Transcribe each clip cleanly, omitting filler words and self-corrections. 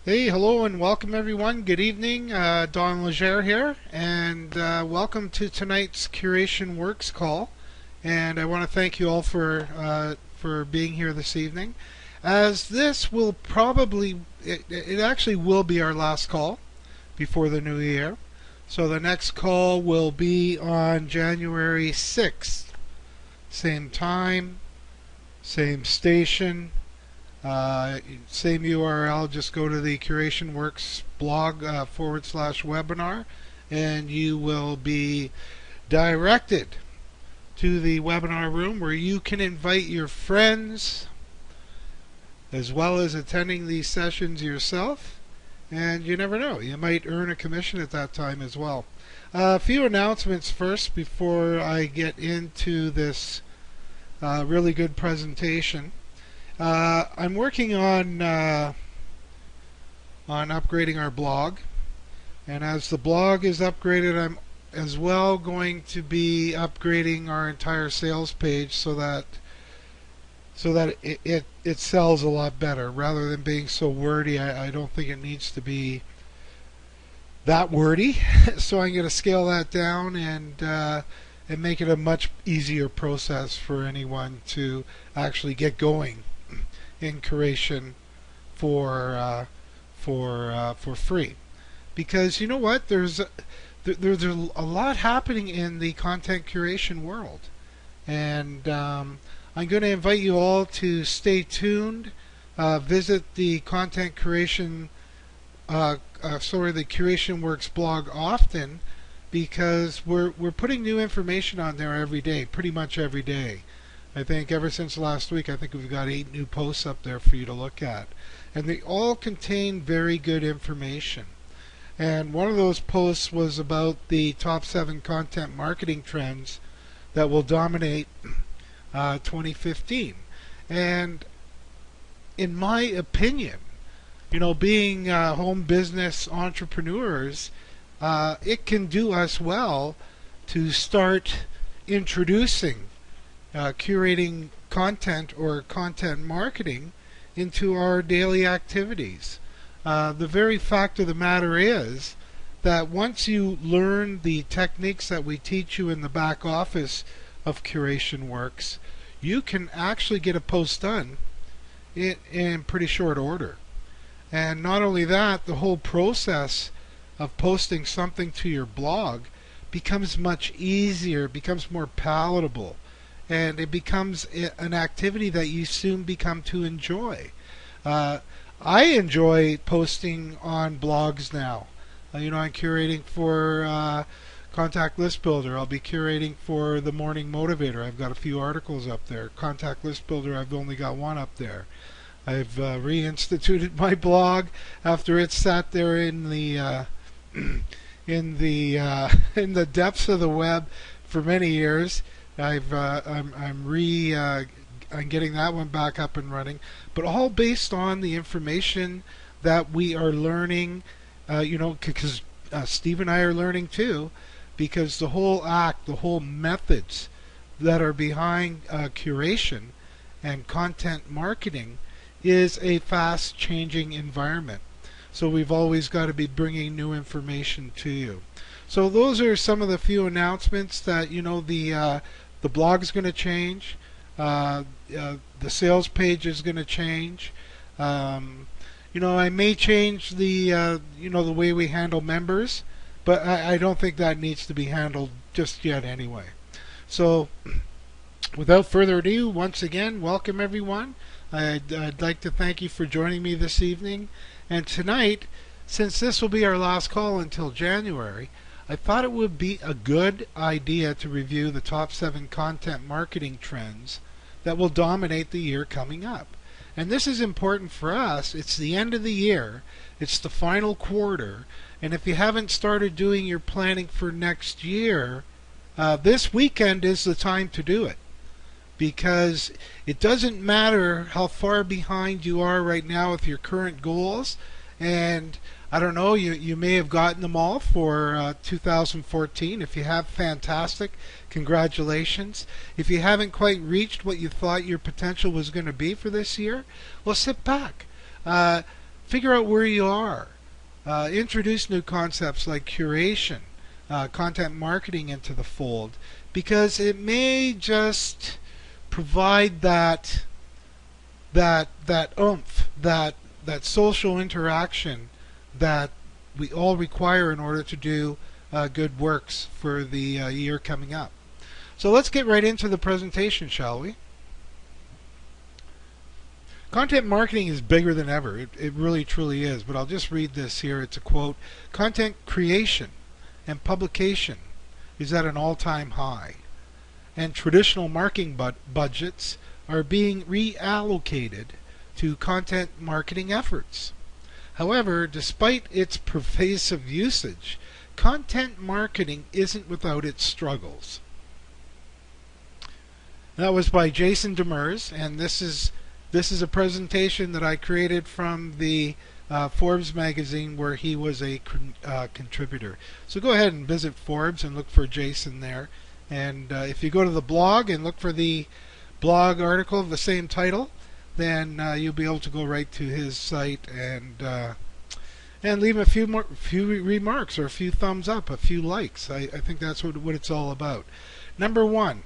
Hey, hello, and welcome everyone. Good evening. Don Legere here, and welcome to tonight's Curation Works call. And I want to thank you all for being here this evening, as this will it actually will be our last call before the new year. So the next call will be on January 6th, same time, same station, same URL. Just go to the Curation Works blog /webinar, and you will be directed to the webinar room where you can invite your friends as well as attending these sessions yourself. And you never know, you might earn a commission at that time as well. A few announcements first before I get into this really good presentation. I'm working on upgrading our blog, and as the blog is upgraded, I'm as well going to be upgrading our entire sales page so that it sells a lot better. Rather than being so wordy, I don't think it needs to be that wordy. So I'm going to scale that down and make it a much easier process for anyone to actually get going in curation for free. Because you know what, there's a lot happening in the content curation world, and I'm going to invite you all to stay tuned. Visit the the Curation Works blog often, because we're putting new information on there every day, pretty much every day. I think ever since last week, I think we've got 8 new posts up there for you to look at. And they all contain very good information. And one of those posts was about the top 7 content marketing trends that will dominate 2015. And in my opinion, being home business entrepreneurs, it can do us well to start introducing curating content or content marketing into our daily activities. The very fact of the matter is that once you learn the techniques that we teach you in the back office of Curation Works, you can actually get a post done in pretty short order. And not only that, the whole process of posting something to your blog becomes much easier, becomes more palatable, and it becomes an activity that you soon become to enjoy. I enjoy posting on blogs now. I'm curating for Contact List Builder. I'll be curating for the Morning Motivator. I've got a few articles up there. Contact List Builder, I've only got one up there. I've reinstituted my blog after it sat there in the in the depths of the web for many years. I'm getting that one back up and running, but all based on the information that we are learning. Because Steve and I are learning too, because the whole methods that are behind curation and content marketing is a fast changing environment. So we've always got to be bringing new information to you. So those are some of the few announcements that the blog is going to change, the sales page is going to change. I may change the way we handle members, but I don't think that needs to be handled just yet anyway. So without further ado, once again, welcome everyone. I'd like to thank you for joining me this evening. And tonight, since this will be our last call until January, I thought it would be a good idea to review the top 7 content marketing trends that will dominate the year coming up. And this is important for us. It's the end of the year. It's the final quarter. And if you haven't started doing your planning for next year, this weekend is the time to do it. Because it doesn't matter how far behind you are right now with your current goals. And I don't know, you may have gotten them all for 2014. If you have, fantastic. Congratulations. If you haven't quite reached what you thought your potential was going to be for this year, well, sit back. figure out where you are. Introduce new concepts like curation, content marketing into the fold, because it may just provide that oomph, that social interaction that we all require in order to do good works for the year coming up. So let's get right into the presentation, shall we? Content marketing is bigger than ever. It really truly is. But I'll just read this here. It's a quote. Content creation and publication is at an all-time high. And traditional marketing budgets are being reallocated to content marketing efforts. However, despite its pervasive usage, content marketing isn't without its struggles. That was by Jason Demers, and this is a presentation that I created from the Forbes magazine, where he was a contributor. So go ahead and visit Forbes and look for Jason there. And if you go to the blog and look for the blog article of the same title, then you'll be able to go right to his site and leave a few remarks, or a few thumbs up, a few likes. I think that's what it's all about. Number one,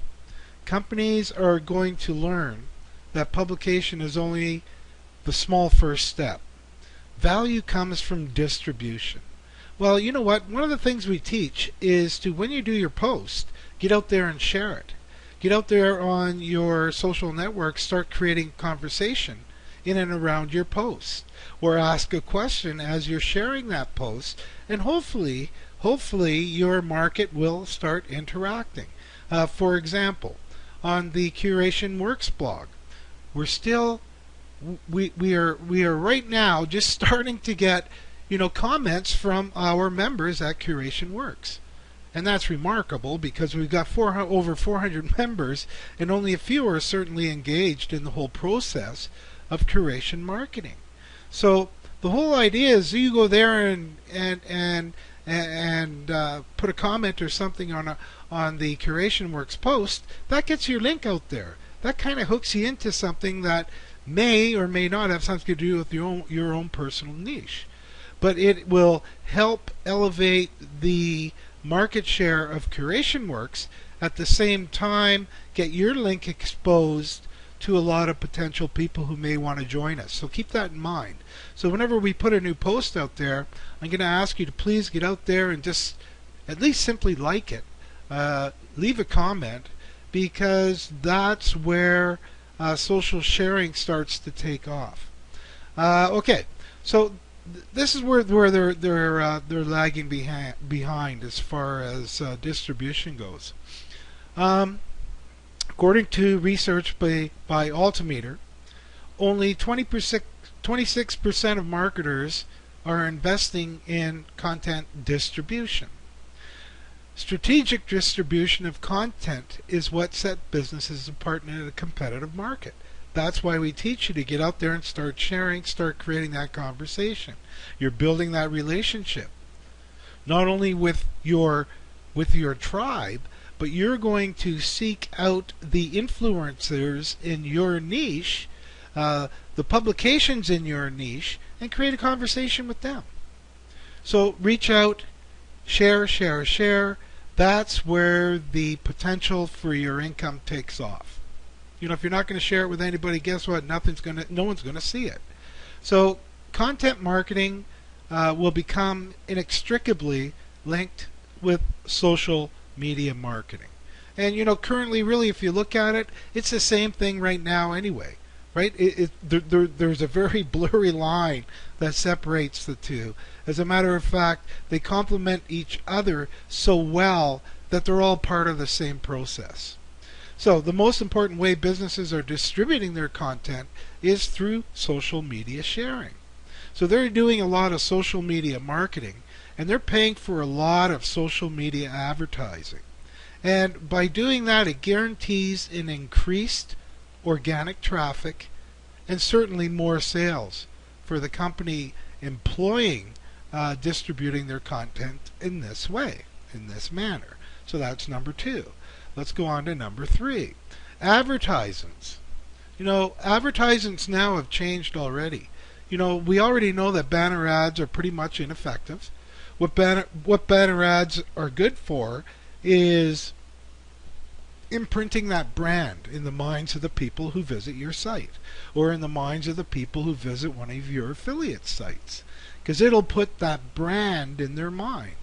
companies are going to learn that publication is only the small first step. Value comes from distribution. Well, you know what? One of the things we teach is to, when you do your post, get out there and share it. Get out there on your social networks, start creating conversation in and around your post, or ask a question as you're sharing that post, and hopefully your market will start interacting. For example, on the Curation Works blog, we are right now just starting to get comments from our members at Curation Works. And that's remarkable, because we've got over 400 members, and only a few are certainly engaged in the whole process of curation marketing. So the whole idea is you go there and put a comment or something on the Curation Works post. That gets your link out there. That kind of hooks you into something that may or may not have something to do with your own personal niche. But it will help elevate the market share of Curation Works, at the same time get your link exposed to a lot of potential people who may want to join us. So keep that in mind. So whenever we put a new post out there, I'm going to ask you to please get out there and just at least simply like it. Leave a comment, because that's where social sharing starts to take off. Okay, so this is where they're lagging behind as far as distribution goes. According to research by Altimeter, only 26% of marketers are investing in content distribution. Strategic distribution of content is what sets businesses apart in a competitive market. That's why we teach you to get out there and start sharing, start creating that conversation. You're building that relationship, not only with your tribe, but you're going to seek out the influencers in your niche, the publications in your niche, and create a conversation with them. So reach out, share. That's where the potential for your income takes off. If you're not going to share it with anybody, guess what? No one's going to see it. So content marketing will become inextricably linked with social media marketing. And currently, really, if you look at it, it's the same thing right now anyway, right? There's a very blurry line that separates the two. As a matter of fact, they complement each other so well that they're all part of the same process. So the most important way businesses are distributing their content is through social media sharing. So they're doing a lot of social media marketing, and they're paying for a lot of social media advertising. And by doing that, it guarantees an increased organic traffic and certainly more sales for the company employing distributing their content in this way, in this manner. So that's number two. Let's go on to number three. Advertisements. Advertisements now have changed already. We already know that banner ads are pretty much ineffective. What banner ads are good for is imprinting that brand in the minds of the people who visit your site, or in the minds of the people who visit one of your affiliate sites, because it'll put that brand in their mind.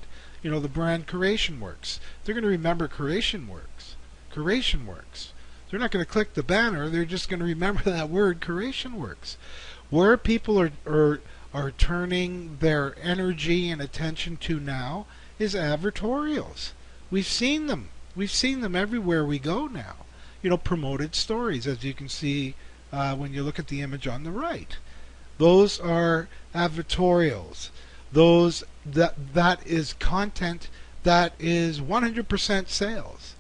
The brand Curation Works. They're going to remember Curation Works. Curation Works. They're not going to click the banner. They're just going to remember that word, Curation Works. Where people are turning their energy and attention to now is advertorials. We've seen them. We've seen them everywhere we go now. Promoted stories, as you can see when you look at the image on the right. Those are advertorials. That is content that is 100% sales.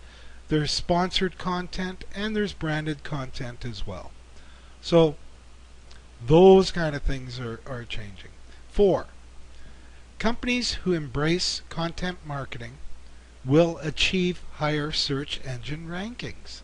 There's sponsored content and there's branded content as well. So those kind of things are changing. 4. Companies who embrace content marketing will achieve higher search engine rankings.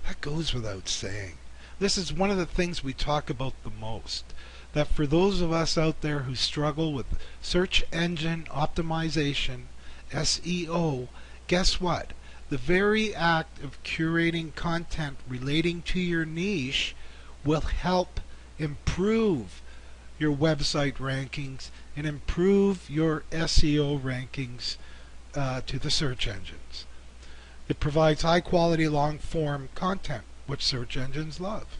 That goes without saying. This is one of the things we talk about the most. That for those of us out there who struggle with search engine optimization, SEO, guess what? The very act of curating content relating to your niche will help improve your website rankings and improve your SEO rankings to the search engines. It provides high quality long form content, which search engines love.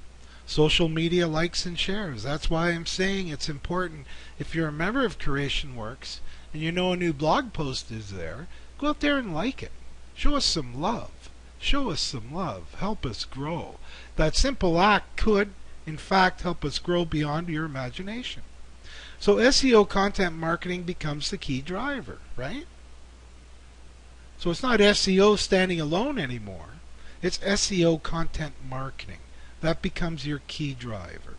Social media likes and shares. That's why I'm saying it's important. If you're a member of Curation Works and you know a new blog post is there, go out there and like it. Show us some love. Show us some love. Help us grow. That simple act could, in fact, help us grow beyond your imagination. So SEO content marketing becomes the key driver, right? So it's not SEO standing alone anymore. It's SEO content marketing. That becomes your key driver.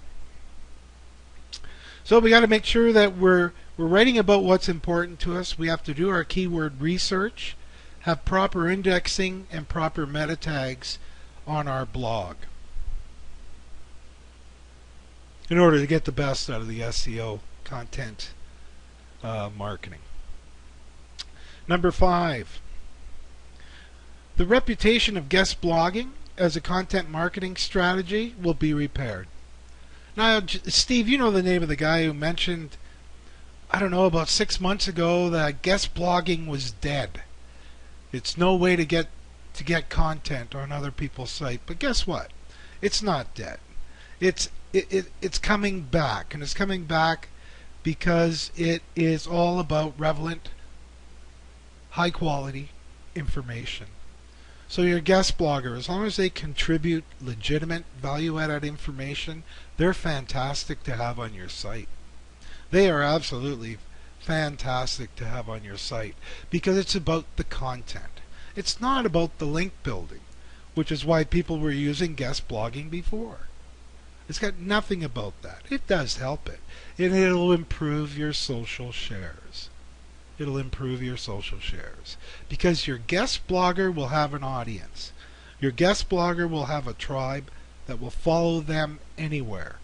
So we got to make sure that we're writing about what's important to us. We have to do our keyword research, have proper indexing and proper meta tags on our blog in order to get the best out of the SEO content marketing. Number 5. The reputation of guest blogging as a content marketing strategy will be repaired. Now, Steve, you know the name of the guy who mentioned, I don't know, about 6 months ago that guest blogging was dead. It's no way to get content on other people's site. But guess what? It's not dead. It's coming back, and it's coming back because it is all about relevant, high quality information. So your guest blogger, as long as they contribute legitimate value-added information, they're fantastic to have on your site. They are absolutely fantastic to have on your site because it's about the content. It's not about the link building, which is why people were using guest blogging before. It's got nothing about that. It does help it. And it'll improve your social shares. It'll improve your social shares because your guest blogger will have an audience. Your guest blogger will have a tribe that will follow them anywhere,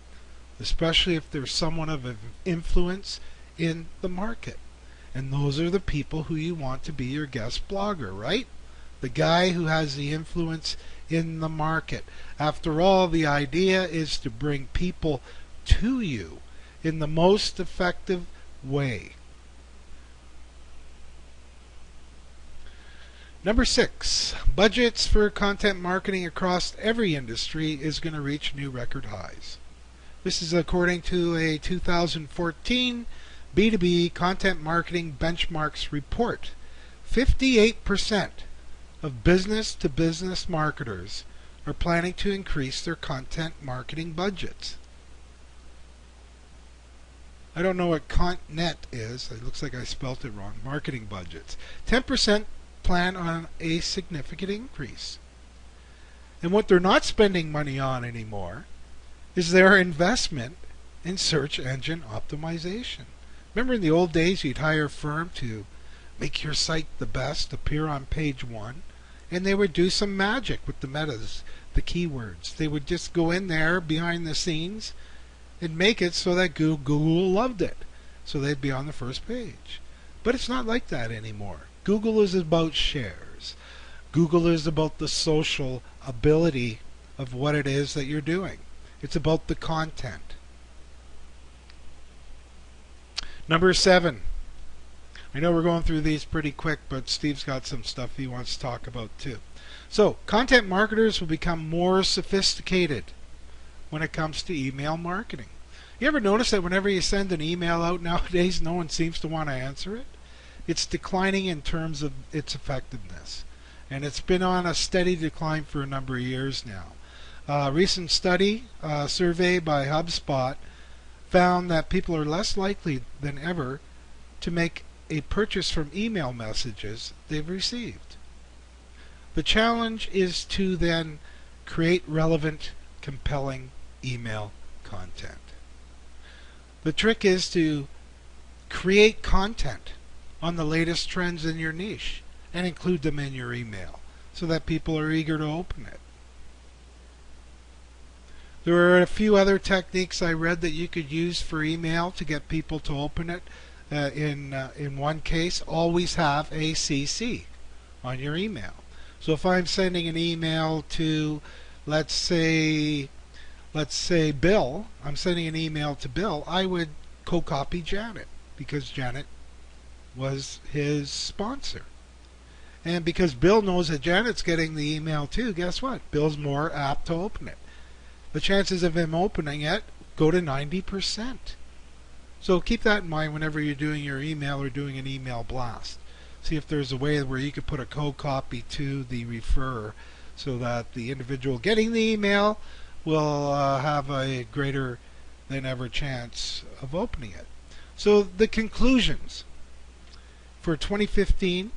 especially if there's someone of influence in the market. And those are the people who you want to be your guest blogger, right? The guy who has the influence in the market. After all, the idea is to bring people to you in the most effective way. Number 6, budgets for content marketing across every industry is going to reach new record highs. This is according to a 2014 B2B Content Marketing Benchmarks report. 58% of business-to-business marketers are planning to increase their content marketing budgets. I don't know what ContNet is. It looks like I spelt it wrong. Marketing budgets. 10% plan on a significant increase. And what they're not spending money on anymore is their investment in search engine optimization. Remember in the old days you'd hire a firm to make your site the best, appear on page 1, and they would do some magic with the metas, the keywords. They would just go in there behind the scenes and make it so that Google loved it, so they'd be on the first page. But it's not like that anymore. Google is about shares. Google is about the social ability of what it is that you're doing. It's about the content. Number 7. I know we're going through these pretty quick, but Steve's got some stuff he wants to talk about too. So, content marketers will become more sophisticated when it comes to email marketing. You ever notice that whenever you send an email out nowadays, no one seems to want to answer it? It's declining in terms of its effectiveness. And it's been on a steady decline for a number of years now. A recent study, survey by HubSpot, found that people are less likely than ever to make a purchase from email messages they've received. The challenge is to then create relevant, compelling email content. The trick is to create content on the latest trends in your niche and include them in your email so that people are eager to open it. There are a few other techniques I read that you could use for email to get people to open it. In one case, always have a CC on your email. So if I'm sending an email to, let's say Bill, I'm sending an email to Bill, I would co-copy Janet because Janet was his sponsor. And because Bill knows that Janet's getting the email too, guess what? Bill's more apt to open it. The chances of him opening it go to 90%. So keep that in mind whenever you're doing your email or doing an email blast. See if there's a way where you could put a co-copy to the referrer so that the individual getting the email will have a greater than ever chance of opening it. So the conclusions for 2015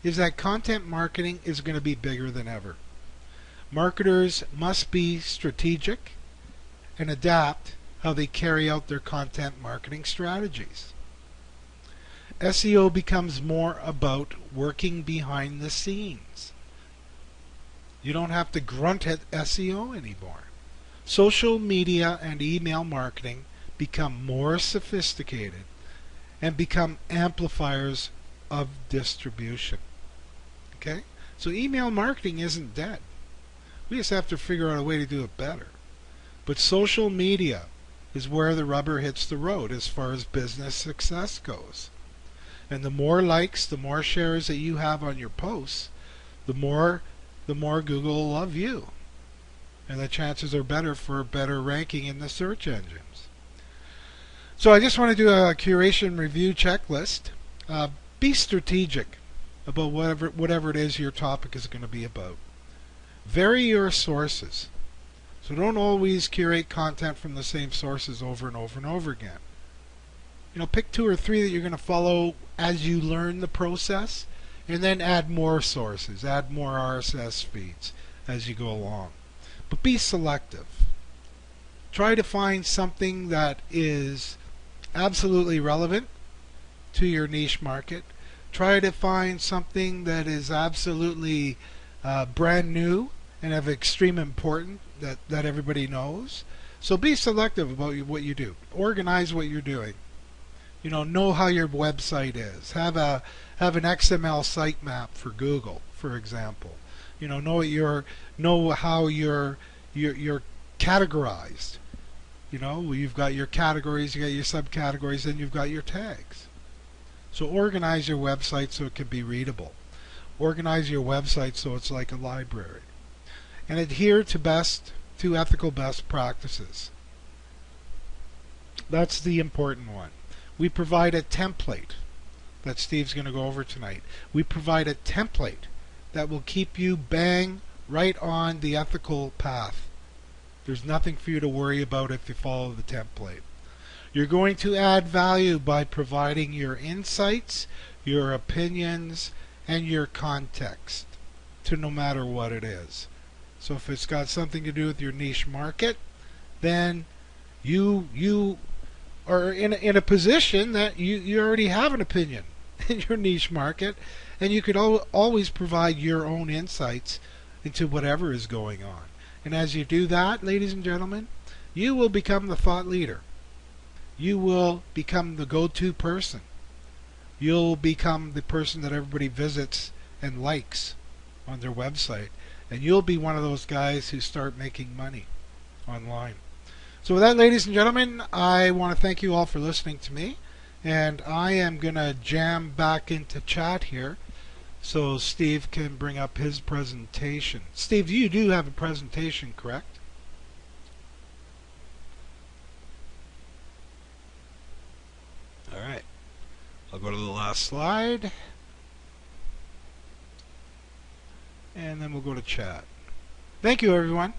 is that content marketing is going to be bigger than ever. Marketers must be strategic and adapt how they carry out their content marketing strategies. SEO becomes more about working behind the scenes. You don't have to grunt at SEO anymore. Social media and email marketing become more sophisticated and become amplifiers of distribution. Okay? So email marketing isn't dead. We just have to figure out a way to do it better. But social media is where the rubber hits the road as far as business success goes. And the more likes, the more shares that you have on your posts, the more Google will love you. And the chances are better for a better ranking in the search engines. So I just want to do a curation review checklist. Be strategic about whatever it is your topic is going to be about. Vary your sources. So don't always curate content from the same sources over and over and over again. Pick 2 or 3 that you're going to follow as you learn the process, and then add more sources, add more RSS feeds as you go along. But be selective. Try to find something that is absolutely relevant to your niche market. Try to find something that is absolutely brand new and of extreme importance that everybody knows. So be selective about what you do. Organize what you're doing. Know how your website is. Have an XML sitemap for Google, for example. Know how you're categorized. You've got your categories, you got your subcategories, then you've got your tags. So organize your website so it can be readable. Organize your website so it's like a library. And adhere to ethical best practices. That's the important one. We provide a template that Steve's going to go over tonight. We provide a template that will keep you bang right on the ethical path. There's nothing for you to worry about if you follow the template. You're going to add value by providing your insights, your opinions, and your context to no matter what it is. So if it's got something to do with your niche market, then you are in a position that you already have an opinion in your niche market, and you could always provide your own insights into whatever is going on. And as you do that, ladies and gentlemen, you will become the thought leader. You will become the go-to person. You'll become the person that everybody visits and likes on their website. And you'll be one of those guys who start making money online. So with that, ladies and gentlemen, I want to thank you all for listening to me. And I am going to jam back into chat here so Steve can bring up his presentation. Steve, you do have a presentation, correct? All right. I'll go to the last slide. And then we'll go to chat. Thank you, everyone.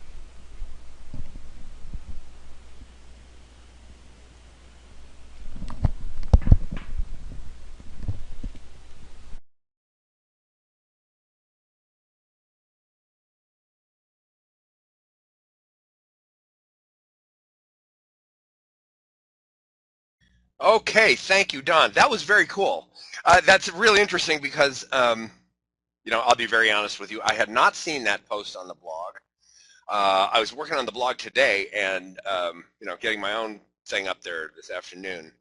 Okay, thank you, Don. That was very cool. That's really interesting because, I'll be very honest with you. I had not seen that post on the blog. I was working on the blog today and, getting my own thing up there this afternoon.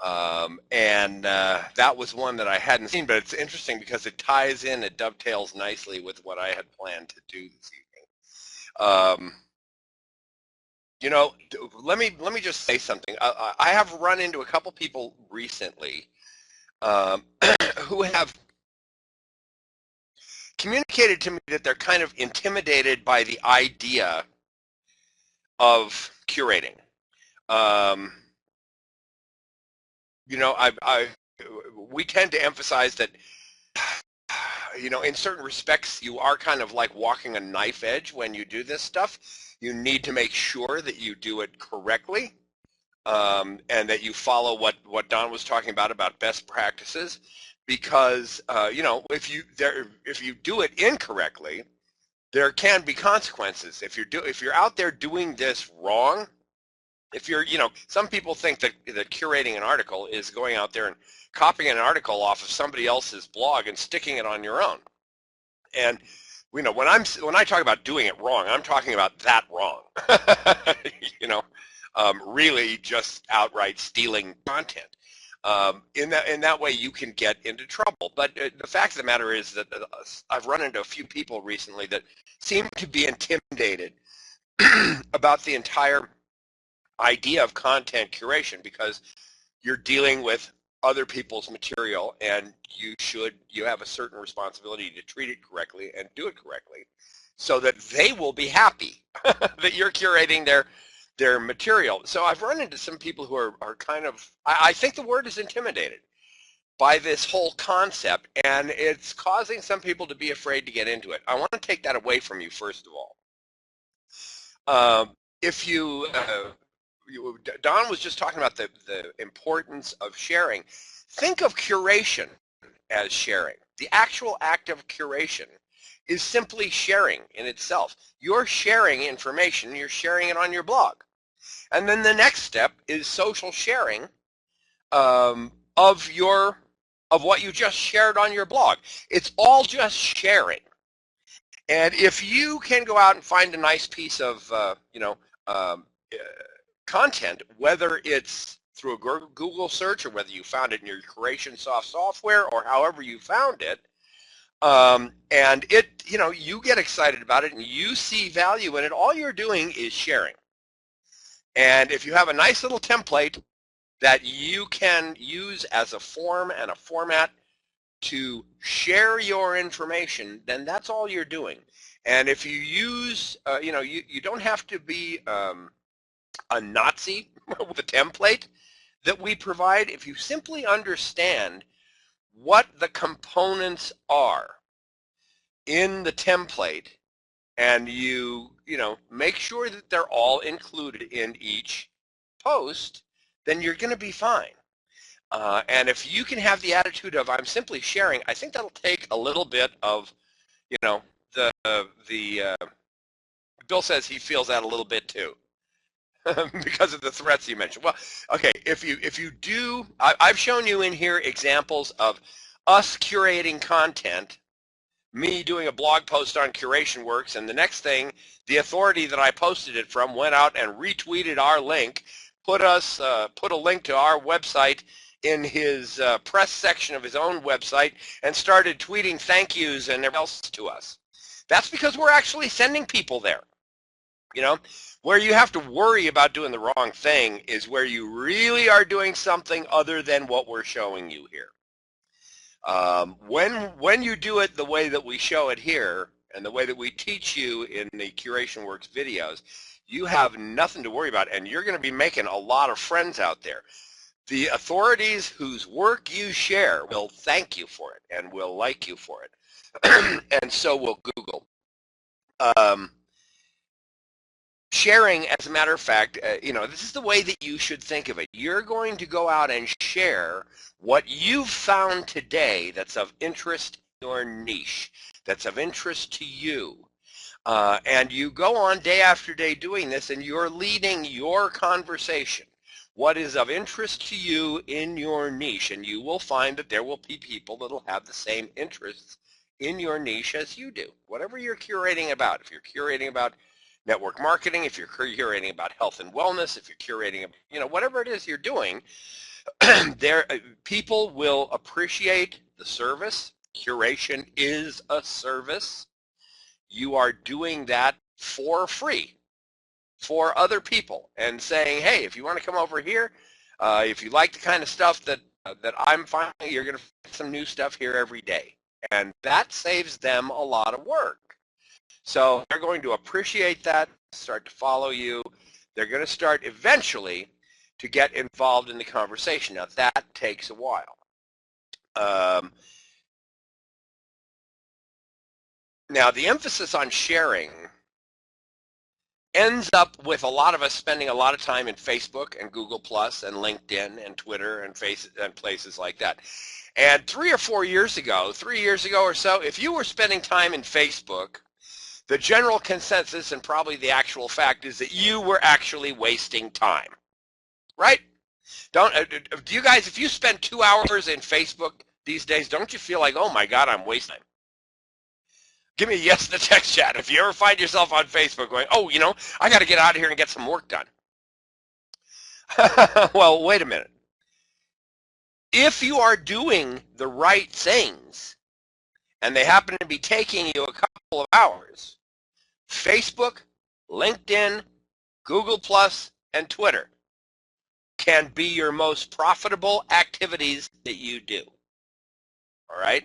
That was one that I hadn't seen, but it's interesting because it ties in, it dovetails nicely with what I had planned to do this evening. Let me just say something. I have run into a couple people recently who have communicated to me that they're kind of intimidated by the idea of curating. We tend to emphasize that, in certain respects, you are kind of like walking a knife edge when you do this stuff. You need to make sure that you do it correctly, and that you follow what Don was talking about best practices, because if you do it incorrectly, there can be consequences. If you're out there doing this wrong, some people think that curating an article is going out there and copying an article off of somebody else's blog and sticking it on your own. And when I talk about doing it wrong, I'm talking about that wrong. Really just outright stealing content. In that way, you can get into trouble. But the fact of the matter is that I've run into a few people recently that seem to be intimidated about the entire idea of content curation, because you're dealing with other people's material, and you have a certain responsibility to treat it correctly and do it correctly so that they will be happy that you're curating their material. So I've run into some people who are kind of, I think the word is intimidated by this whole concept, and it's causing some people to be afraid to get into it. I want to take that away from you, first of all. Don was just talking about the importance of sharing. Think of curation as sharing. The actual act of curation is simply sharing in itself. You're sharing information, you're sharing it on your blog. And then the next step is social sharing of what you just shared on your blog. It's all just sharing. And if you can go out and find a nice piece of content, whether it's through a Google search or whether you found it in your Curation software or however you found it, and you get excited about it and you see value in it, all you're doing is sharing. And if you have a nice little template that you can use as a form and a format to share your information, then that's all you're doing. And if you use, you don't have to be a Nazi with a template that we provide. If you simply understand what the components are in the template, and you make sure that they're all included in each post, then you're going to be fine. And if you can have the attitude of I'm simply sharing, I think that'll take a little bit of, Bill says he feels that a little bit too. Because of the threats you mentioned. Well, okay, if you do, I've shown you in here examples of us curating content me doing a blog post on Curation Works, and the next thing, the authority that I posted it from went out and retweeted our link, put a link to our website in his press section of his own website, and started tweeting thank yous and everything else to us. That's because we're actually sending people there. You know, where you have to worry about doing the wrong thing is where you really are doing something other than what we're showing you here. When you do it the way that we show it here and the way that we teach you in the Curation Works videos, you have nothing to worry about, and you're going to be making a lot of friends out there. The authorities whose work you share will thank you for it and will like you for it, and so will Google. Sharing, as a matter of fact, this is the way that you should think of it. You're going to go out and share what you've found today that's of interest in your niche, that's of interest to you. And you go on day after day doing this, and you're leading your conversation. What is of interest to you in your niche, and you will find that there will be people that will have the same interests in your niche as you do. Whatever you're curating about, if you're curating about network marketing, if you're curating about health and wellness, if you're curating, whatever it is you're doing, people will appreciate the service. Curation is a service. You are doing that for free for other people and saying, hey, if you want to come over here, if you like the kind of stuff that I'm finding, you're going to find some new stuff here every day. And that saves them a lot of work. So they're going to appreciate that, start to follow you. They're going to start eventually to get involved in the conversation. Now that takes a while. Now the emphasis on sharing ends up with a lot of us spending a lot of time in Facebook and Google Plus and LinkedIn and Twitter and places like that. And 3 or 4 years ago, 3 years ago or so, if you were spending time in Facebook, the general consensus and probably the actual fact is that you were actually wasting time, right? Do you guys, if you spend 2 hours in Facebook these days, don't you feel like, oh my God, I'm wasting time? Give me a yes in the text chat if you ever find yourself on Facebook going, oh, I got to get out of here and get some work done. Well, wait a minute. If you are doing the right things and they happen to be taking you a couple of hours, Facebook, LinkedIn, Google Plus, and Twitter can be your most profitable activities that you do. All right?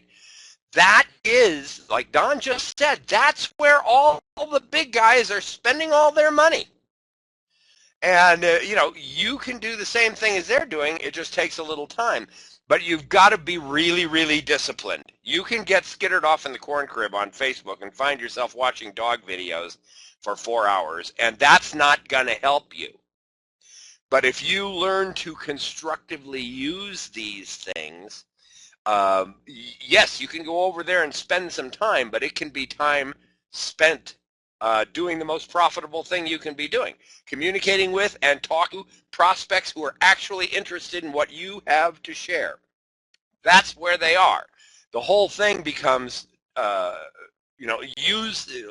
That is, like Don just said, that's where all the big guys are spending all their money. And, you can do the same thing as they're doing. It just takes a little time. But you've got to be really, really disciplined. You can get skittered off in the corn crib on Facebook and find yourself watching dog videos for 4 hours, and that's not going to help you. But if you learn to constructively use these things, yes, you can go over there and spend some time, but it can be time spent doing the most profitable thing you can be doing, communicating with and talking to prospects who are actually interested in what you have to share. That's where they are. The whole thing becomes,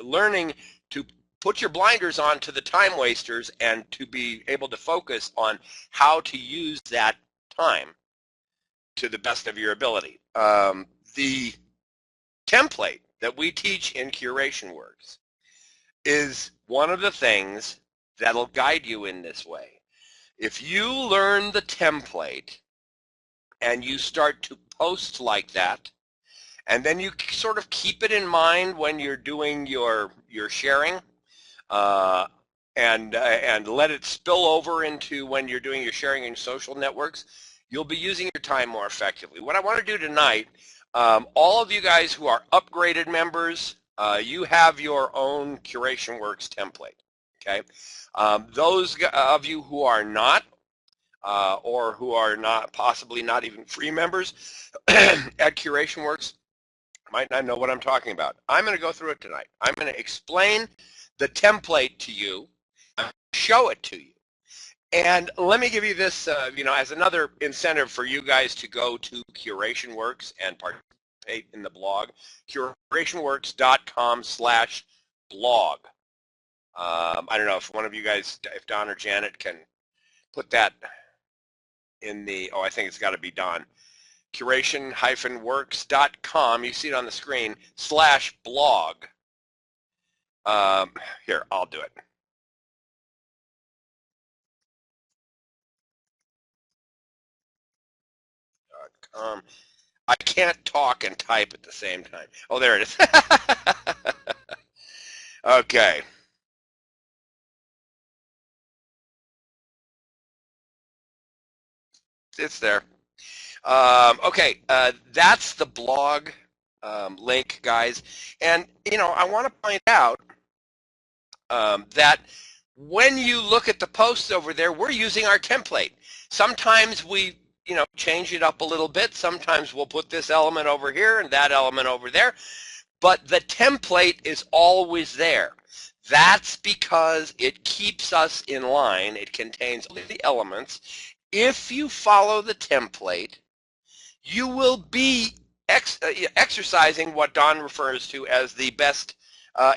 learning to put your blinders on to the time wasters and to be able to focus on how to use that time to the best of your ability. The template that we teach in Curation Works is one of the things that'll guide you in this way. If you learn the template and you start to post like that, and then you sort of keep it in mind when you're doing your sharing, and let it spill over into when you're doing your sharing in social networks, you'll be using your time more effectively. What I want to do tonight, all of you guys who are upgraded members, you have your own Curation Works template, okay? Those of you who are not, or who are not, possibly not even free members at Curation Works, might not know what I'm talking about. I'm going to go through it tonight. I'm going to explain the template to you, show it to you. And let me give you this, as another incentive for you guys to go to Curation Works and participate participate in the blog, curationworks.com/blog. I don't know if one of you guys, if Don or Janet can put that in the, I think it's got to be Don. Curation-works.com, you see it on the screen, /blog. Here, I'll do it. I can't talk and type at the same time. Oh, there it is. Okay. It's there. Okay, that's the blog link, guys. And, I want to point out that when you look at the posts over there, we're using our template. Sometimes we, change it up a little bit. Sometimes we'll put this element over here and that element over there. But the template is always there. That's because it keeps us in line. It contains all the elements. If you follow the template, you will be exercising what Don refers to as the best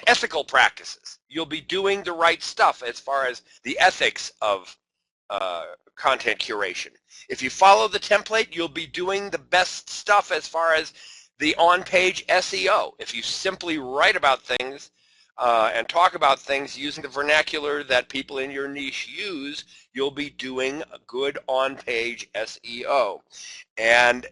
ethical practices. You'll be doing the right stuff as far as the ethics of content curation. If you follow the template, you'll be doing the best stuff as far as the on-page SEO. If you simply write about things and talk about things using the vernacular that people in your niche use, you'll be doing a good on-page SEO. And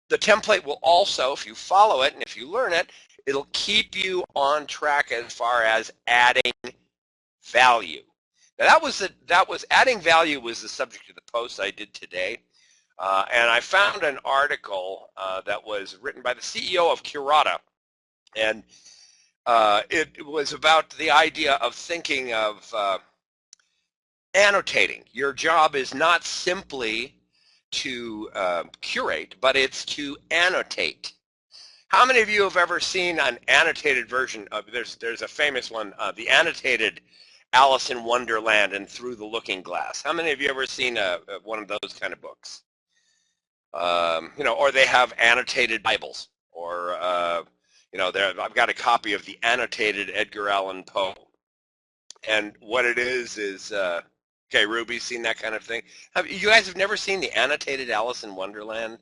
the template will also, if you follow it and if you learn it, it'll keep you on track as far as adding value. Now that was adding value was the subject of the post I did today. And I found an article that was written by the CEO of Curata, and it was about the idea of thinking of annotating. Your job is not simply to curate, but it's to annotate. How many of you have ever seen an annotated version of, there's a famous one, the annotated Alice in Wonderland and Through the Looking Glass? How many of you ever seen one of those kind of books? Or they have annotated Bibles, or I've got a copy of the annotated Edgar Allan Poe, and what it is, okay, Ruby's seen that kind of thing. You guys have never seen the annotated Alice in Wonderland?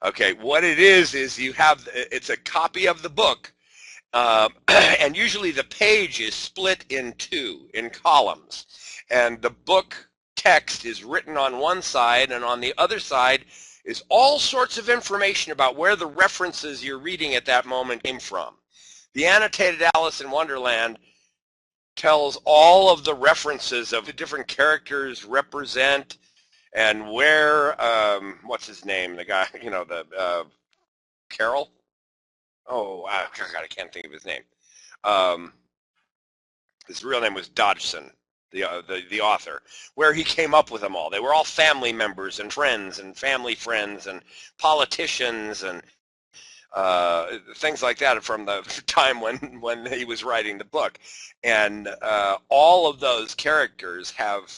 Okay, what it is it's a copy of the book, and usually the page is split in two, in columns, and the book text is written on one side, and on the other side is all sorts of information about where the references you're reading at that moment came from. The annotated Alice in Wonderland tells all of the references of the different characters represent and where, what's his name, the guy, Carol? Oh, God, I can't think of his name. His real name was Dodgson, the author, where he came up with them all. They were all family members and friends and family friends and politicians and things like that from the time when he was writing the book. And all of those characters have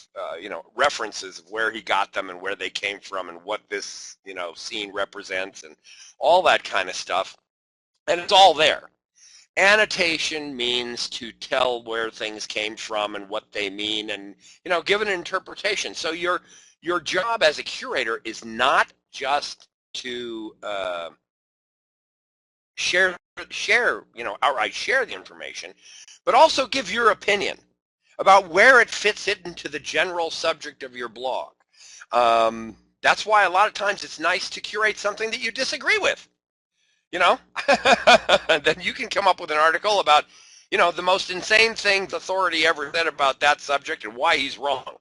references of where he got them and where they came from and what this scene represents and all that kind of stuff. And it's all there. Annotation means to tell where things came from and what they mean and give an interpretation. So your job as a curator is not just to outright share the information, but also give your opinion about where it fits into the general subject of your blog. That's why a lot of times it's nice to curate something that you disagree with. Then you can come up with an article about, the most insane thing the authority ever said about that subject and why he's wrong.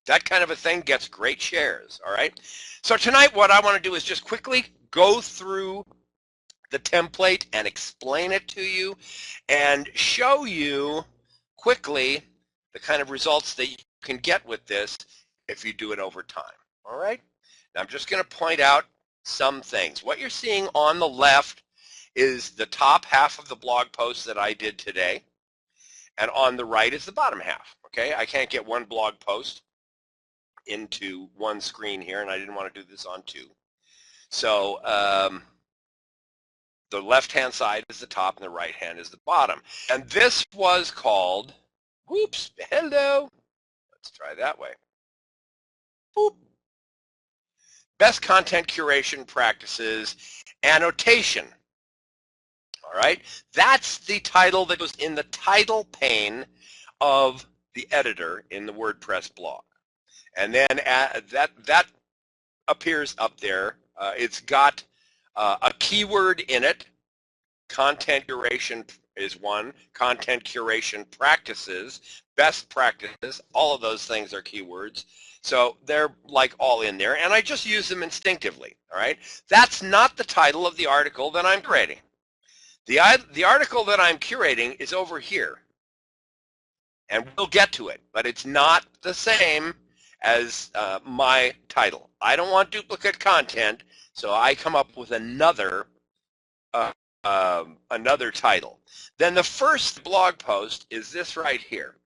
That kind of a thing gets great shares, all right? So tonight what I want to do is just quickly go through the template and explain it to you and show you quickly the kind of results that you can get with this if you do it over time, all right? Now I'm just going to point out some things. What you're seeing on the left is the top half of the blog post that I did today, and on the right is the bottom half, okay? I can't get one blog post into one screen here, and I didn't want to do this on two. So the left-hand side is the top and the right hand is the bottom. And this was called, whoops, hello. Let's try that way. Boop. Best Content Curation Practices Annotation. All right, that's the title that goes in the title pane of the editor in the WordPress blog. And then that appears up there. It's got a keyword in it. Content curation is one. Content curation practices, best practices, all of those things are keywords. So they're like all in there, and I just use them instinctively, all right? That's not the title of the article that I'm creating. The article that I'm curating is over here, and we'll get to it, but it's not the same as my title. I don't want duplicate content, so I come up with another title. Then the first blog post is this right here,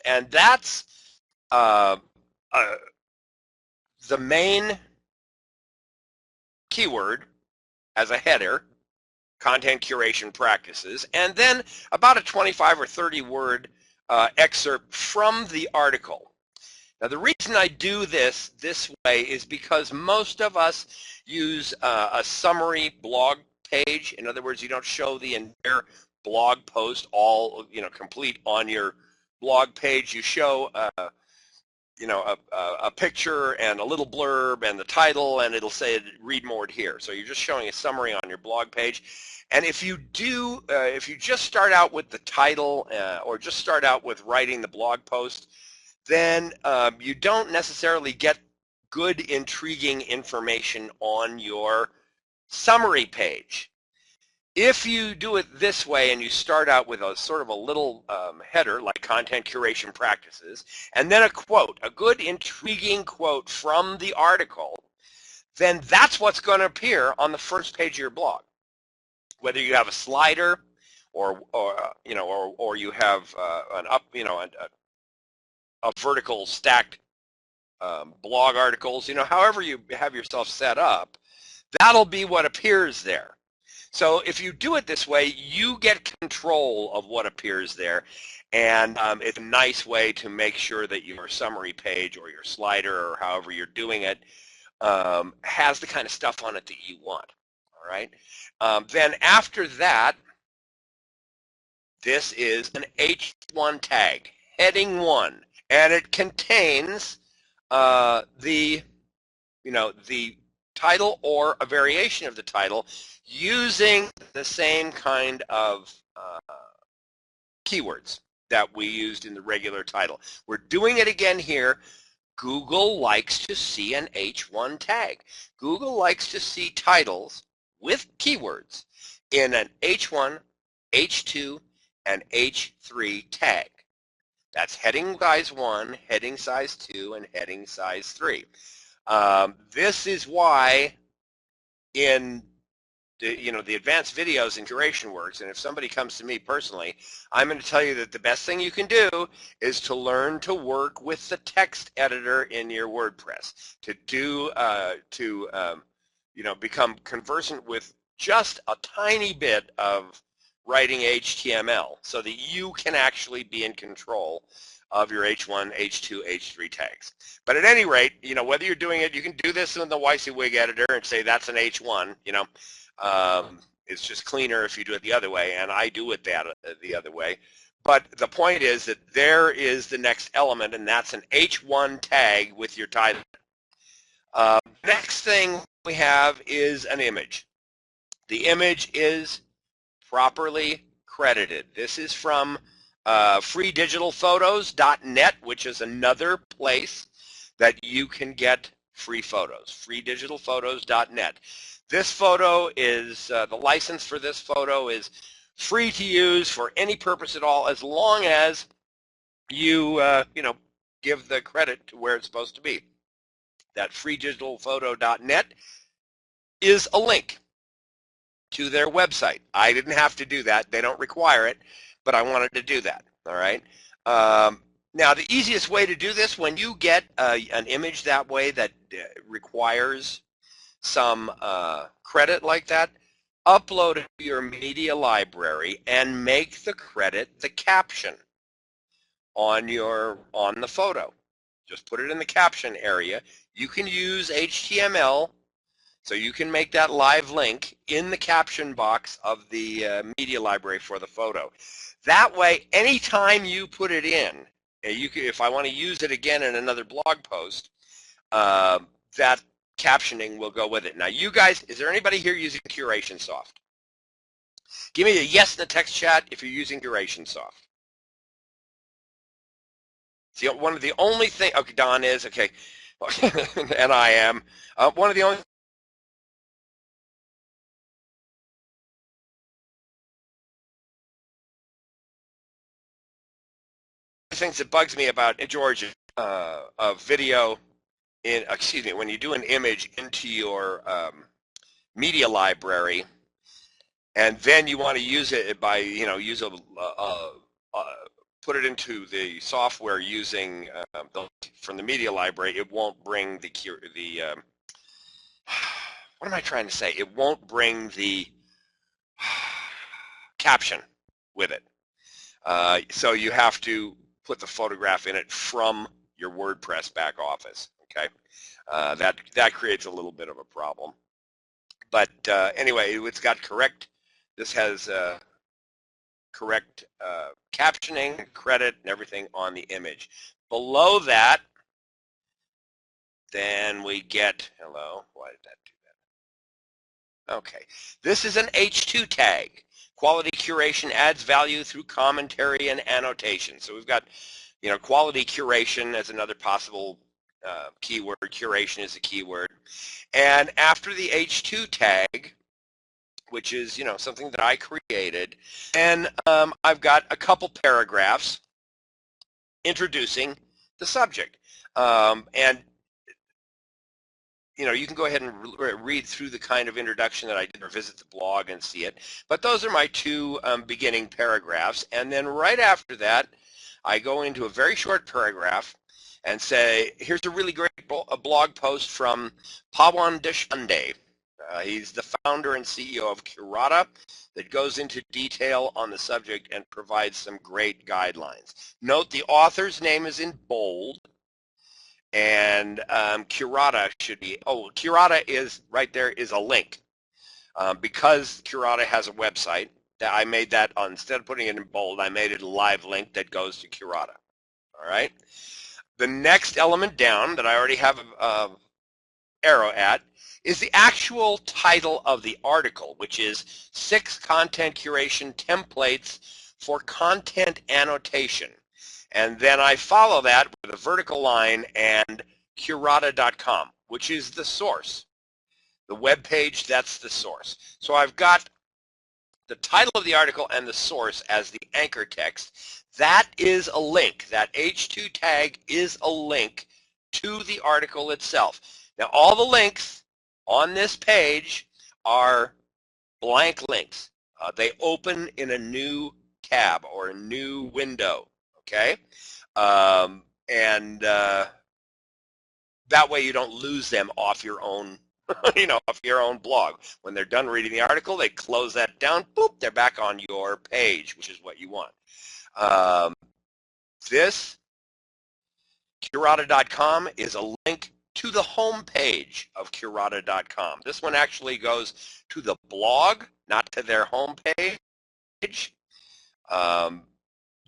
and that's the main keyword as a header, content curation practices, and then about a 25 or 30 word excerpt from the article. Now the reason I do this way is because most of us use a summary blog page. In other words, you don't show the entire blog post all complete on your blog page. You show a picture and a little blurb and the title, and it'll say read more here. So you're just showing a summary on your blog page. And if you just start out with the title or just start out with writing the blog post, then you don't necessarily get good, intriguing information on your summary page. If you do it this way and you start out with a sort of a little header like content curation practices, and then a quote, a good, intriguing quote from the article, then that's what's going to appear on the first page of your blog. Whether you have a slider or you have a vertical stacked blog articles, however you have yourself set up, that'll be what appears there. So if you do it this way, you get control of what appears there, and it's a nice way to make sure that your summary page or your slider or however you're doing it has the kind of stuff on it that you want. All right. Then after that, this is an H1 tag, heading 1, and it contains the title or a variation of the title using the same kind of keywords that we used in the regular title. We're doing it again here. Google likes to see an H1 tag. Google likes to see titles with keywords in an H1, H2, and H3 tag. That's heading size 1, heading size 2, and heading size 3. This is why in the advanced videos in Curation Works, and if somebody comes to me personally, I'm going to tell you that the best thing you can do is to learn to work with the text editor in your WordPress, to become conversant with just a tiny bit of writing HTML so that you can actually be in control of your H1, H2, H3 tags. But at any rate, whether you're doing it, you can do this in the WYSIWYG editor and say that's an H1, it's just cleaner if you do it the other way, and I do it the other way. But the point is that there is the next element, and that's an H1 tag with your title. Next thing we have is an image. The image is properly credited. This is from freedigitalphotos.net, which is another place that you can get free photos, freedigitalphotos.net. This photo is, the license for this photo is free to use for any purpose at all, as long as you, give the credit to where it's supposed to be. That freedigitalphoto.net is a link to their website. I didn't have to do that. They don't require it, but I wanted to do that. All right. Now, the easiest way to do this, when you get an image that way that requires some credit like that, upload it to your media library and make the credit the caption on the photo. Just put it in the caption area. You can use HTML, so you can make that live link in the caption box of the media library for the photo. That way, anytime you put it in, if I want to use it again in another blog post, that captioning will go with it. Now, you guys, is there anybody here using CurationSoft? Give me a yes in the text chat if you're using CurationSoft. See, one of the only things, okay, Don is, okay, and I am, one of the only things that bugs me about Georgia, a video in, excuse me, when you do an image into your media library, and then you want to use it by, use put it into the software using from the media library, it won't bring what am I trying to say? It won't bring the caption with it. So you have to put the photograph in it from your WordPress back office. Okay, that creates a little bit of a problem. But anyway, it's got correct. This has correct captioning, credit, and everything on the image. Below that, then we get, hello, why did that do that? Okay, this is an H2 tag. Quality curation adds value through commentary and annotation. So we've got, quality curation as another possible keyword. Curation is a keyword. And after the H2 tag, which is, something that I created, and I've got a couple paragraphs introducing the subject. And you can go ahead and read through the kind of introduction that I did or visit the blog and see it. But those are my two beginning paragraphs. And then right after that, I go into a very short paragraph and say, here's a really great blog post from Pawan Deshpande. He's the founder and CEO of Curata that goes into detail on the subject and provides some great guidelines. Note the author's name is in bold. And Curata should be, Curata is, right there is a link. Because Curata has a website, that I made that, instead of putting it in bold, I made it a live link that goes to Curata. All right. The next element down that I already have an arrow at is the actual title of the article, which is 6 Content Curation Templates for Content Annotation. And then I follow that with a vertical line and curata.com, which is the source. The web page, that's the source. So I've got the title of the article and the source as the anchor text. That is a link. That H2 tag is a link to the article itself. Now, all the links on this page are blank links. They open in a new tab or a new window. Okay, and that way you don't lose them off your own, off your own blog. When they're done reading the article, they close that down. Boop, they're back on your page, which is what you want. This curata.com is a link to the home page of curata.com. This one actually goes to the blog, not to their home page.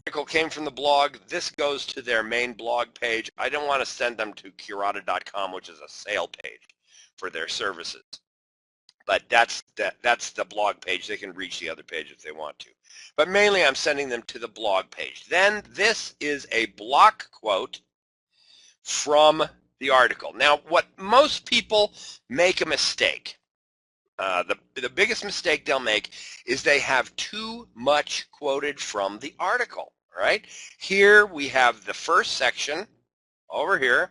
Article came from the blog. This goes to their main blog page. I don't want to send them to curata.com, which is a sale page for their services. But that's the blog page. They can reach the other page if they want to. But mainly I'm sending them to the blog page. Then this is a block quote from the article. Now, what most people make a mistake. The biggest mistake they'll make is they have too much quoted from the article. Right? Here we have the first section over here,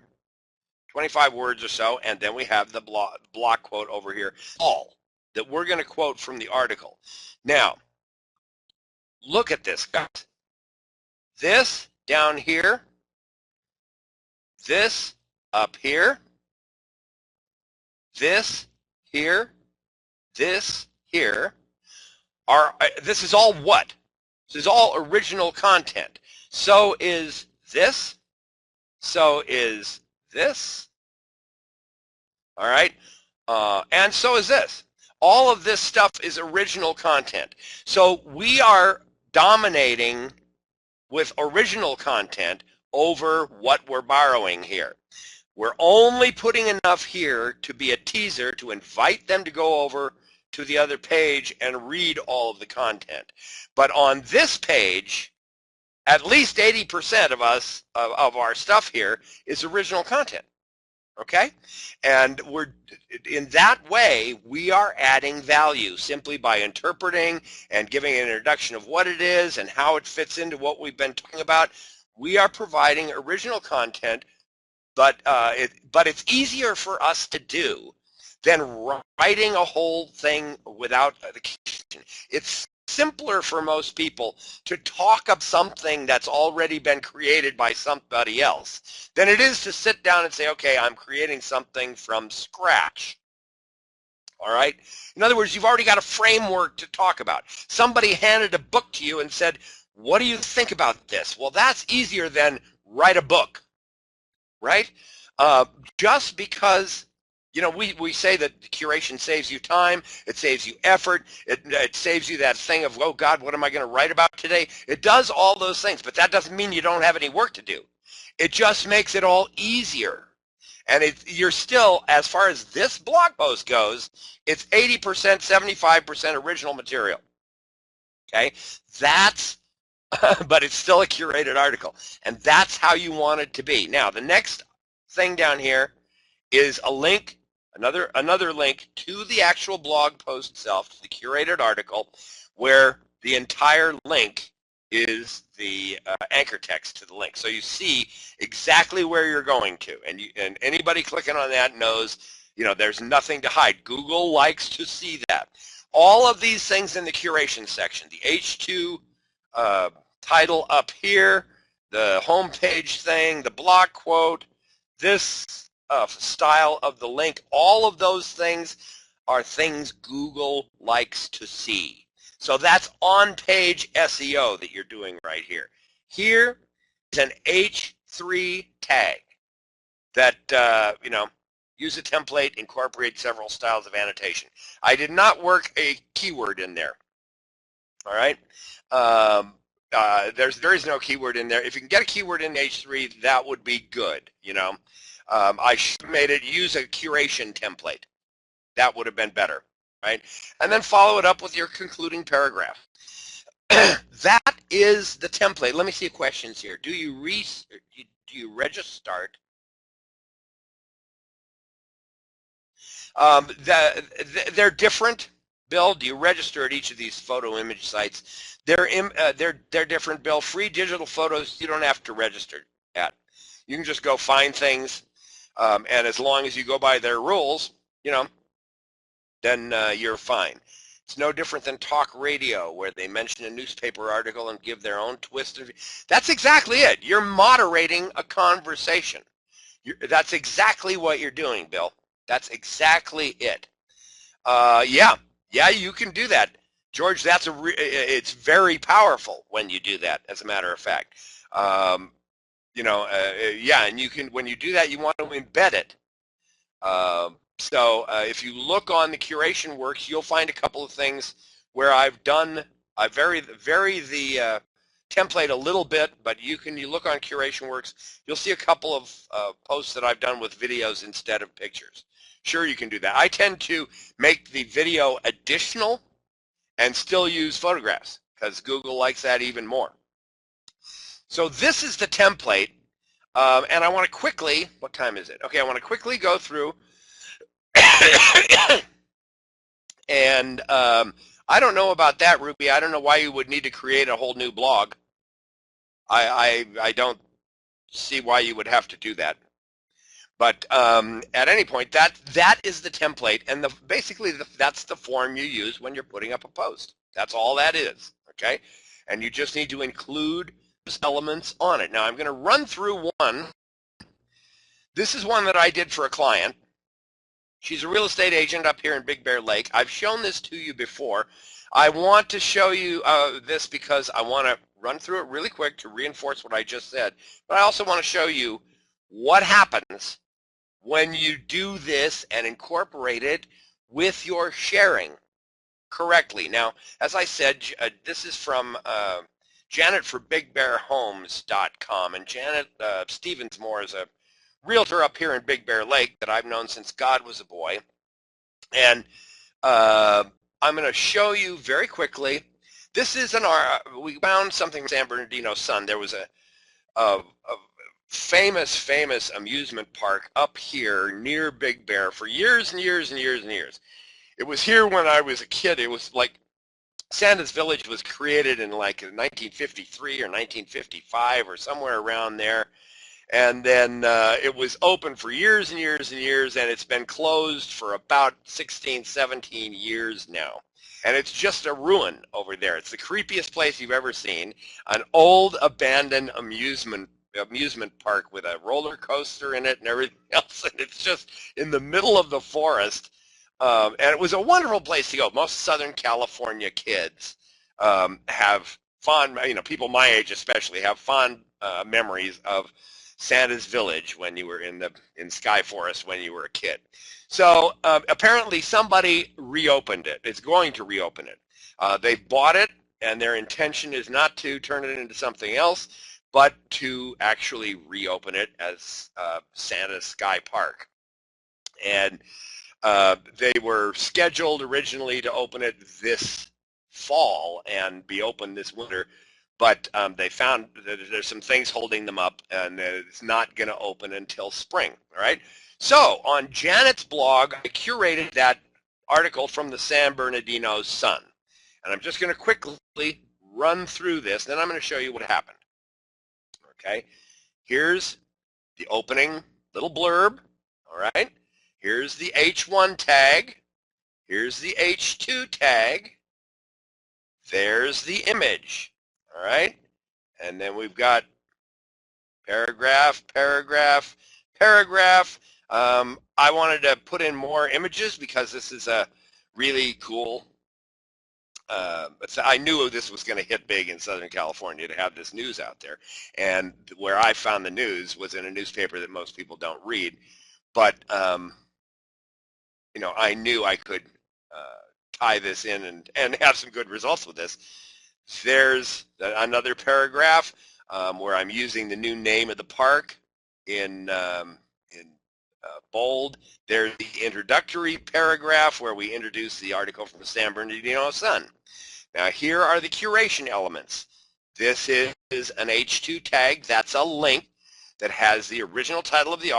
25 words or so, and then we have the block quote over here, all that we're going to quote from the article. Now, look at this, guys. This down here, this up here, this here, this here, this is all what? This is all original content. So is this. So is this. All right? And so is this. All of this stuff is original content. So we are dominating with original content over what we're borrowing here. We're only putting enough here to be a teaser to invite them to go over to the other page and read all of the content. But on this page, at least 80% of our stuff here is original content. Okay? And in that way, we are adding value simply by interpreting and giving an introduction of what it is and how it fits into what we've been talking about. We are providing original content, but it's easier for us to do than writing a whole thing without the caption. It's simpler for most people to talk of something that's already been created by somebody else than it is to sit down and say, okay, I'm creating something from scratch. All right? In other words, you've already got a framework to talk about. Somebody handed a book to you and said, what do you think about this? Well, that's easier than write a book, right? Just because, you know, we say that curation saves you time, it saves you effort, it saves you that thing of, oh God, what am I going to write about today? It does all those things, but that doesn't mean you don't have any work to do. It just makes it all easier. And you're still, as far as this blog post goes, it's 80%, 75% original material. Okay? That's, but it's still a curated article. And that's how you want it to be. Now, the next thing down here is a link, another link to the actual blog post itself, to the curated article, where the entire link is the anchor text to the link. So you see exactly where you're going to, and anybody clicking on that knows, you know, there's nothing to hide. Google likes to see that. All of these things in the curation section, the H2 title up here, the homepage thing, the blog quote, this style of the link, all of those things are things Google likes to see. So that's on-page SEO that you're doing right here. Here is an H3 tag that, you know, use a template, incorporate several styles of annotation. I did not work a keyword in there. All right. There is no keyword in there. If you can get a keyword in H3, that would be good. You know, I should have made it use a curation template. That would have been better, right? And then follow it up with your concluding paragraph. That is the template. Let me see questions here. Do you register? They're different. Bill, do you register at each of these photo image sites? They're different, Bill. Free digital photos, you don't have to register at. You can just go find things, and as long as you go by their rules, you know, then you're fine. It's no different than talk radio, where they mention a newspaper article and give their own twist. That's exactly it. You're moderating a conversation. That's exactly what you're doing, Bill. That's exactly it. Yeah, you can do that, George. It's very powerful when you do that. As a matter of fact, you know, yeah, and you can, when you do that, you want to embed it. So if you look on the curation works, you'll find a couple of things where I vary the template a little bit, but you look on curation works, you'll see a couple of posts that I've done with videos instead of pictures. Sure, you can do that. I tend to make the video additional and still use photographs because Google likes that even more. So this is the template, and I want to quickly, what time is it? Okay, I want to quickly go through and I don't know about that, Ruby. I don't know why you would need to create a whole new blog. I don't see why you would have to do that. But at any point, that is the template, and basically that's the form you use when you're putting up a post. That's all that is, okay? And you just need to include those elements on it. Now I'm going to run through one. This is one that I did for a client, She's a real estate agent up here in Big Bear Lake. I've shown this to you before. I want to show you this because I want to run through it really quick to reinforce what I just said. But I also want to show you what happens when you do this and incorporate it with your sharing correctly. Now, as I said, this is from Janet for BigBearHomes.com, and Janet Stevensmore is a realtor up here in Big Bear Lake that I've known since God was a boy. And I'm going to show you very quickly. This is we found something from San Bernardino Sun. There was a famous amusement park up here near Big Bear for years and years and years and years. It was here when I was a kid. It was like Santa's Village was created in like 1953 or 1955 or somewhere around there. And then it was open for years and years and years, and it's been closed for about 16, 17 years now. And it's just a ruin over there. It's the creepiest place you've ever seen. An old abandoned amusement park with a roller coaster in it and everything else. And it's just in the middle of the forest. And it was a wonderful place to go. Most Southern California kids have fond, people my age especially have fond memories of Santa's Village when you were in Sky Forest when you were a kid. So apparently somebody reopened it. It's going to reopen it. They bought it, and their intention is not to turn it into something else, but to actually reopen it as Santa's Sky Park. And they were scheduled originally to open it this fall and be open this winter. But they found that there's some things holding them up, and it's not going to open until spring, all right? So on Janet's blog, I curated that article from the San Bernardino Sun. And I'm just going to quickly run through this, and then I'm going to show you what happened. Okay, here's the opening little blurb, all right? Here's the H1 tag. Here's the H2 tag. There's the image. All right, and then we've got paragraph, paragraph, paragraph. I wanted to put in more images because this is a really cool, I knew this was going to hit big in Southern California to have this news out there. And where I found the news was in a newspaper that most people don't read. But, I knew I could tie this in and have some good results with this. There's another paragraph where I'm using the new name of the park in bold. There's the introductory paragraph where we introduce the article from the San Bernardino Sun. Now here are the curation elements. This is an H2 tag. That's a link that has the original title of the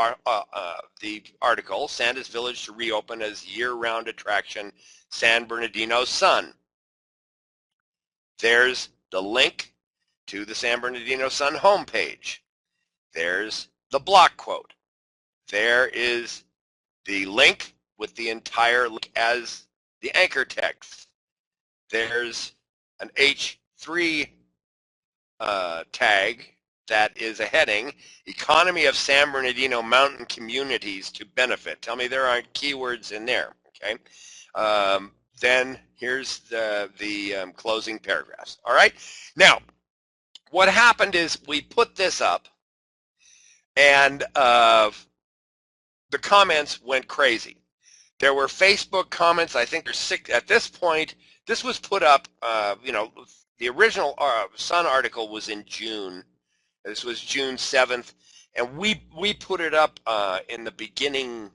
article, Santa's Village to reopen as year-round attraction, San Bernardino Sun. There's the link to the San Bernardino Sun homepage. There's the block quote. There is the link with the entire link as the anchor text. There's an H3 tag that is a heading, Economy of San Bernardino Mountain Communities to Benefit. Tell me there aren't keywords in there, okay? Then here's the closing paragraphs. All right. Now, what happened is we put this up, and the comments went crazy. There were Facebook comments. I think there's 6 at this point. This was put up. The original Sun article was in June. This was June 7th, and we put it up in the beginning,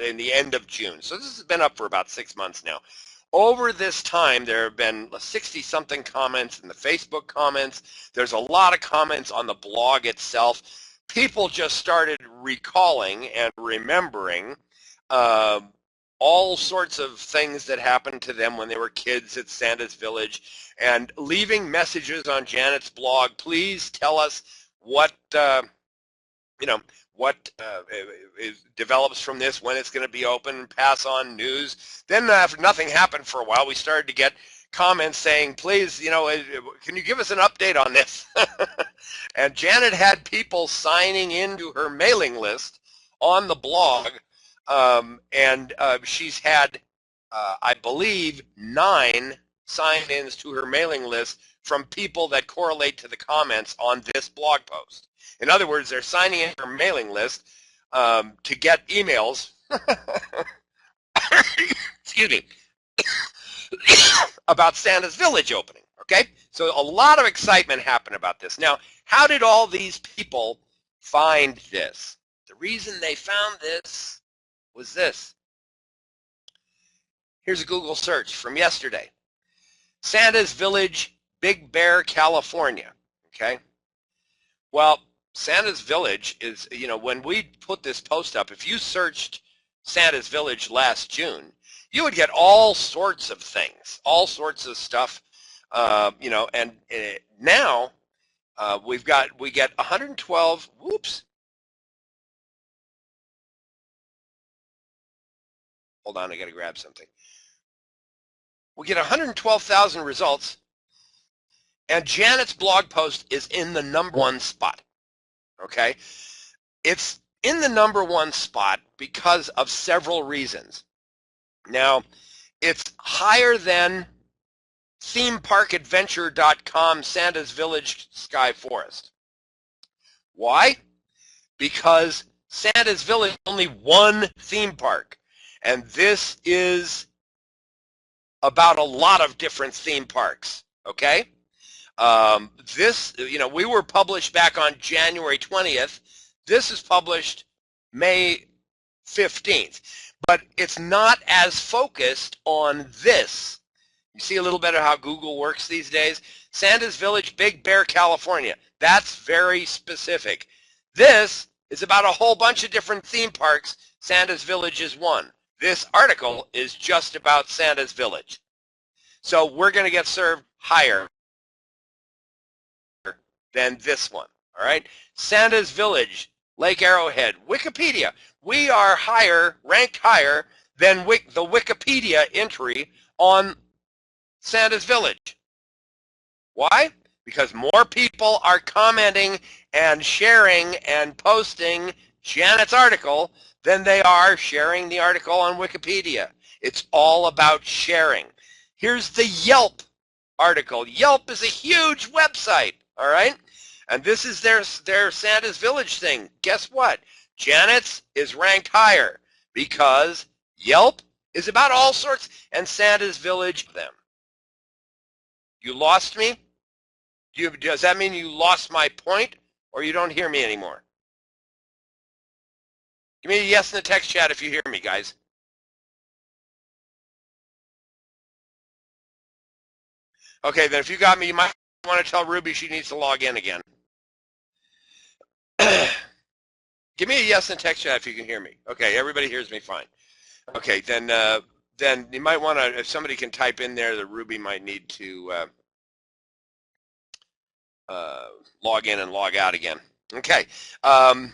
in the end of June. So this has been up for about 6 months now. Over this time, there have been 60-something comments in the Facebook comments. There's a lot of comments on the blog itself. People just started recalling and remembering all sorts of things that happened to them when they were kids at Santa's Village, and leaving messages on Janet's blog. Please tell us what develops from this, when it's going to be open, pass on news. Then after nothing happened for a while, we started to get comments saying, please, can you give us an update on this? And Janet had people signing into her mailing list on the blog And she's had, I believe, 9 sign-ins to her mailing list from people that correlate to the comments on this blog post. In other words, they're signing in her mailing list to get emails, excuse me, about Santa's Village opening. Okay, so a lot of excitement happened about this. Now, how did all these people find this? The reason they found this was this. Here's a Google search from yesterday. Santa's Village, Big Bear, California. Okay. Well, Santa's Village is, you know, when we put this post up, if you searched Santa's Village last June, you would get all sorts of things, all sorts of stuff, you know, and now we get 112, whoops. Hold on, I got to grab something. We get 112,000 results, and Janet's blog post is in the #1 spot. Okay, it's in the #1 spot because of several reasons. Now, it's higher than themeparkadventure.com Santa's Village Sky Forest. Why? Because Santa's Village is only one theme park, and this is about a lot of different theme parks. Okay. This, you know, we were published back on January 20th. This is published May 15th, but it's not as focused on this. You see a little bit of how Google works these days? Santa's Village, Big Bear, California. That's very specific. This is about a whole bunch of different theme parks. Santa's Village is one. This article is just about Santa's Village. So we're going to get served higher than this one, all right? Santa's Village, Lake Arrowhead, Wikipedia. We are higher, ranked higher than the Wikipedia entry on Santa's Village. Why? Because more people are commenting and sharing and posting Janet's article than they are sharing the article on Wikipedia. It's all about sharing. Here's the Yelp article. Yelp is a huge website, all right? And this is their Santa's Village thing. Guess what? Janet's is ranked higher because Yelp is about all sorts, and Santa's Village them. You lost me? Does that mean you lost my point, or you don't hear me anymore? Give me a yes in the text chat if you hear me, guys. Okay, then if you got me, you might want to tell Ruby she needs to log in again. Give me a yes in text chat if you can hear me. Okay, everybody hears me fine. Okay, then you might want to, if somebody can type in there, that Ruby might need to log in and log out again. Okay. Down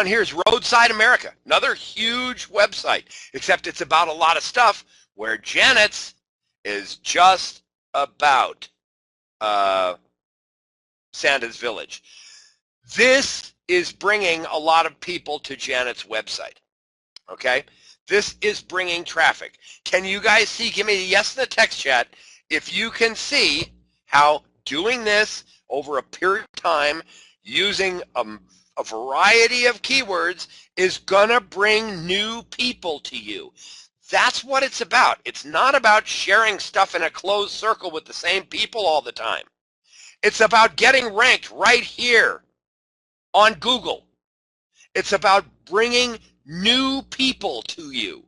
here is Roadside America, another huge website, except it's about a lot of stuff, where Janet's is just about Santa's Village. This is bringing a lot of people to Janet's website, okay? This is bringing traffic. Can you guys see, give me a yes in the text chat, if you can see how doing this over a period of time using a variety of keywords is gonna bring new people to you. That's what it's about. It's not about sharing stuff in a closed circle with the same people all the time. It's about getting ranked right here on Google. It's about bringing new people to you.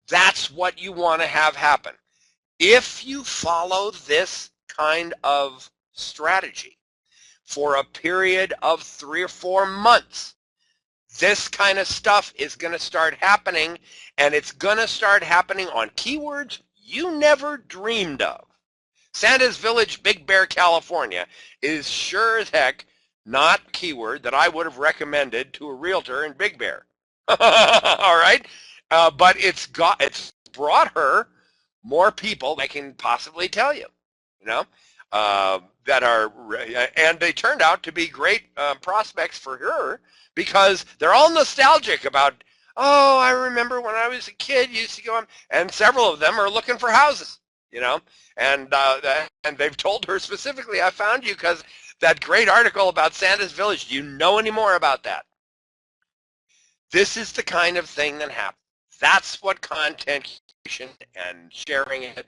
That's what you want to have happen. If you follow this kind of strategy for a period of 3 or 4 months, this kind of stuff is going to start happening, and it's going to start happening on keywords you never dreamed of. Santa's Village, Big Bear, California is sure as heck not a keyword that I would have recommended to a realtor in Big Bear. All right? But it's brought her more people that can possibly tell you, you know, that are, and they turned out to be great prospects for her, because they're all nostalgic about Oh, I remember when I was a kid, used to go on, and several of them are looking for houses, you know, and they've told her specifically, I found you because that great article about Santa's Village. Do you know any more about that? This is the kind of thing that happens. That's what content creation and sharing it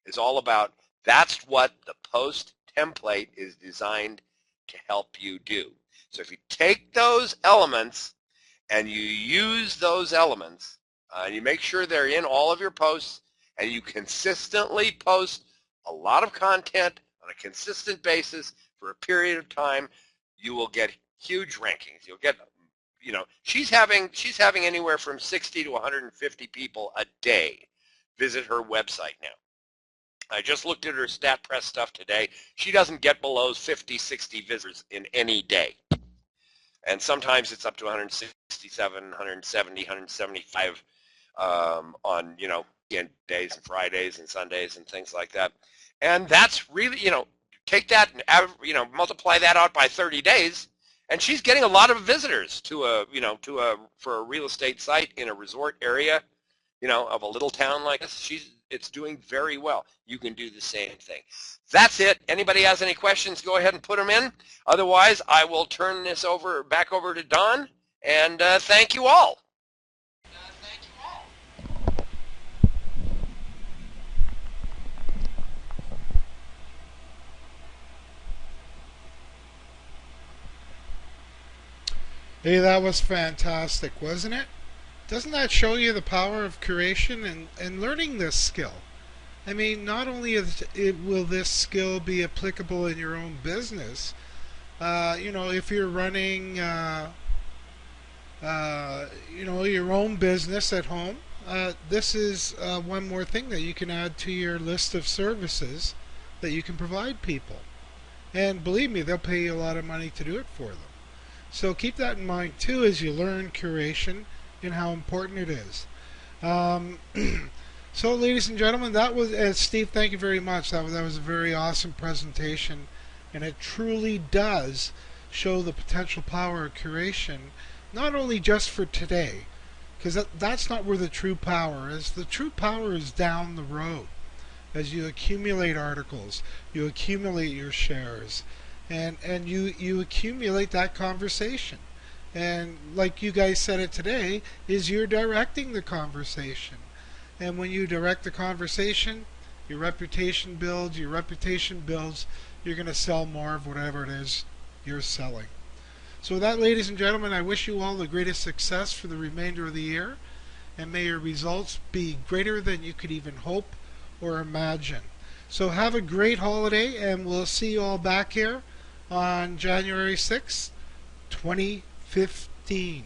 is all about. That's what the post template is designed to help you do. So if you take those elements and you use those elements, and you make sure they're in all of your posts, and you consistently post a lot of content on a consistent basis for a period of time, you will get huge rankings. You'll get, she's having anywhere from 60 to 150 people a day visit her website now. I just looked at her StatPress stuff today. She doesn't get below 50, 60 visitors in any day. And sometimes it's up to 167, 170, 175 on, weekend days and Fridays and Sundays and things like that. And that's really, take that and, multiply that out by 30 days, and she's getting a lot of visitors for a real estate site in a resort area, of a little town like this. It's doing very well. You can do the same thing. That's it. Anybody has any questions, go ahead and put them in. Otherwise, I will turn this back over to Don, and thank you all. Hey, that was fantastic, wasn't it? Doesn't that show you the power of curation and learning this skill? I mean, not only will this skill be applicable in your own business, if you're running, your own business at home, this is one more thing that you can add to your list of services that you can provide people. And believe me, they'll pay you a lot of money to do it for them. So keep that in mind too as you learn curation and how important it is. Um, so, ladies and gentlemen, that was Steve. Thank you very much. That was a very awesome presentation, and it truly does show the potential power of curation, not only just for today, because that's not where the true power is. The true power is down the road as you accumulate articles, you accumulate your shares, and you accumulate that conversation. And like you guys said it today, is you're directing the conversation. And when you direct the conversation, your reputation builds, you're going to sell more of whatever it is you're selling. So with that, ladies and gentlemen, I wish you all the greatest success for the remainder of the year, and may your results be greater than you could even hope or imagine. So have a great holiday, and we'll see you all back here on January 6th, 2015.